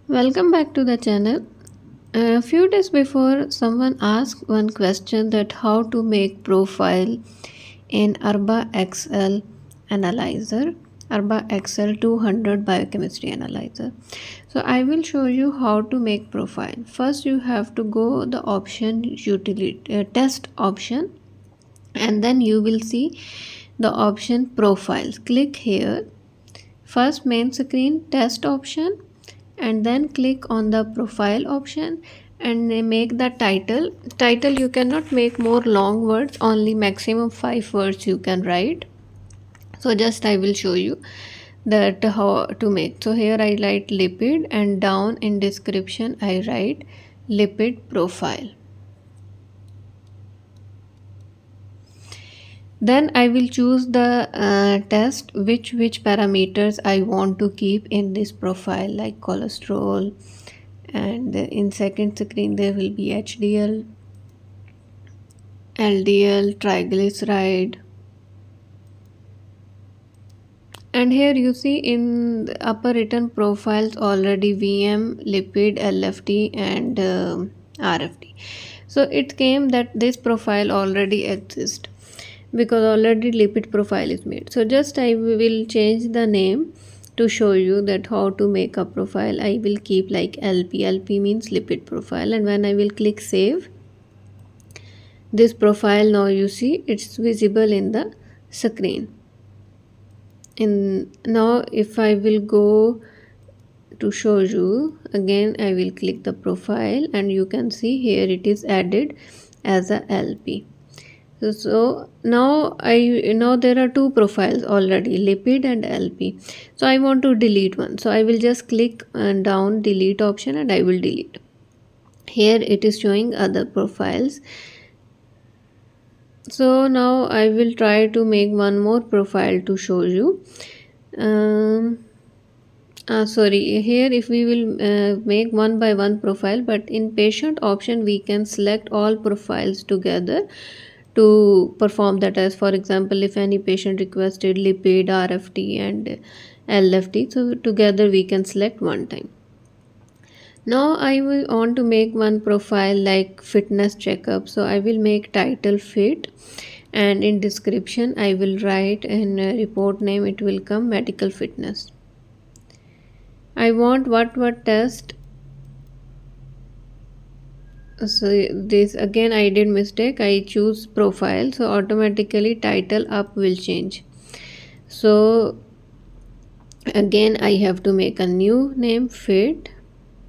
Welcome back to the channel. A few days before, someone asked one question that how to make profile in ERBA XL analyzer, ERBA XL 200 biochemistry analyzer. So I will show you how to make profile. First, you have to go the option utility test option, and then you will see the option profiles. Click here. First main screen test option, and then click on the profile option and make the title. You cannot make more long words, only maximum 5 words you can write. So just I will show you that how to make. So here I write lipid, and down in description I write lipid profile. Then I will choose the test which parameters I want to keep in this profile, like cholesterol, and in second screen there will be HDL, LDL, triglyceride. And here you see in the upper written profiles already VM, lipid, LFT, and RFT. So it came that this profile already exists because already lipid profile is made. So just I will change the name to show you that how to make a profile. I will keep like LP. LP means lipid profile, and when I will click save, this profile now you see it's visible in the screen. In now if I will go to show you again, I will click the profile, and you can see here it is added as a LP. So now there are two profiles already, lipid and LP. So I want to delete one, so I will just click down delete option, and I will delete. Here it is showing other profiles. So now I will try to make one more profile to show you. Sorry, here if we will make one by one profile, but in patient option we can select all profiles together to perform the test. For example, if any patient requested lipid, RFT, and LFT, so together we can select one time. Now I will want to make one profile like fitness checkup, so I will make title fit, and in description I will write in report name it will come medical fitness. I want what test. So this again I did mistake, I choose profile, so automatically title up will change. So again I have to make a new name fit.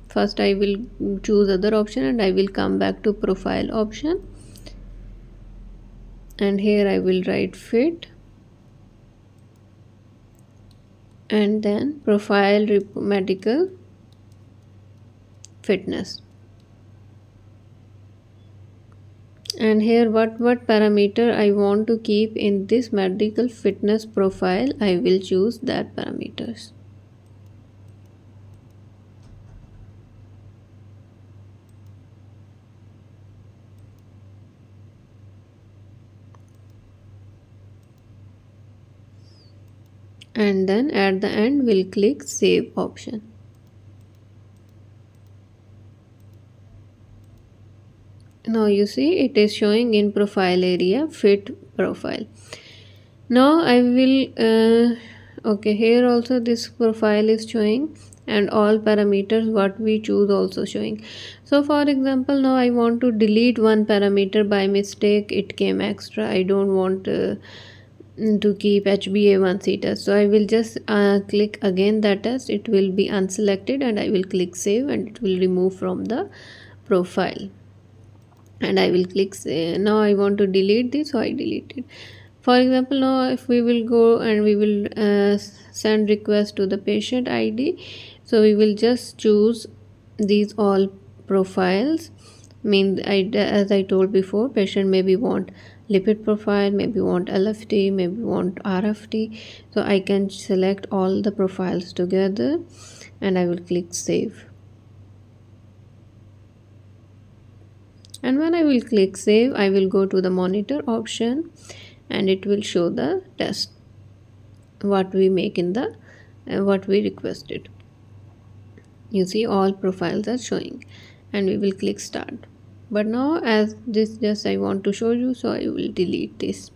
First I will choose other option, and I will come back to profile option, and here I will write fit, and then profile medical fitness. And here what parameter I want to keep in this medical fitness profile, I will choose that parameters. And then at the end we'll click save option. Now you see it is showing in profile area fit profile. Now I will okay, here also this profile is showing, and all parameters what we choose also showing. So for example, now I want to delete one parameter by mistake, it came extra. I don't want to keep HbA1c test, so I will just click again that test, it will be unselected, and I will click save, and it will remove from the profile, and I will click say. Now I want to delete this, so I delete it. For example, now if we will go and we will send request to the patient ID, so we will just choose these all profiles. As I told before, patient maybe want lipid profile, maybe want LFT, maybe want RFT, so I can select all the profiles together, and I will click save. And when I will click save, I will go to the monitor option, and it will show the test what we make in the what we requested. You see all profiles are showing, and we will click start. But now as this just I want to show you, so I will delete this.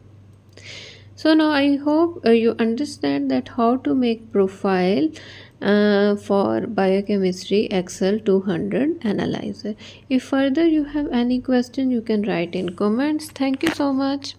So now I hope you understand that how to make profile for Biochemistry XL 200 analyzer. If further you have any question, you can write in comments. Thank you so much.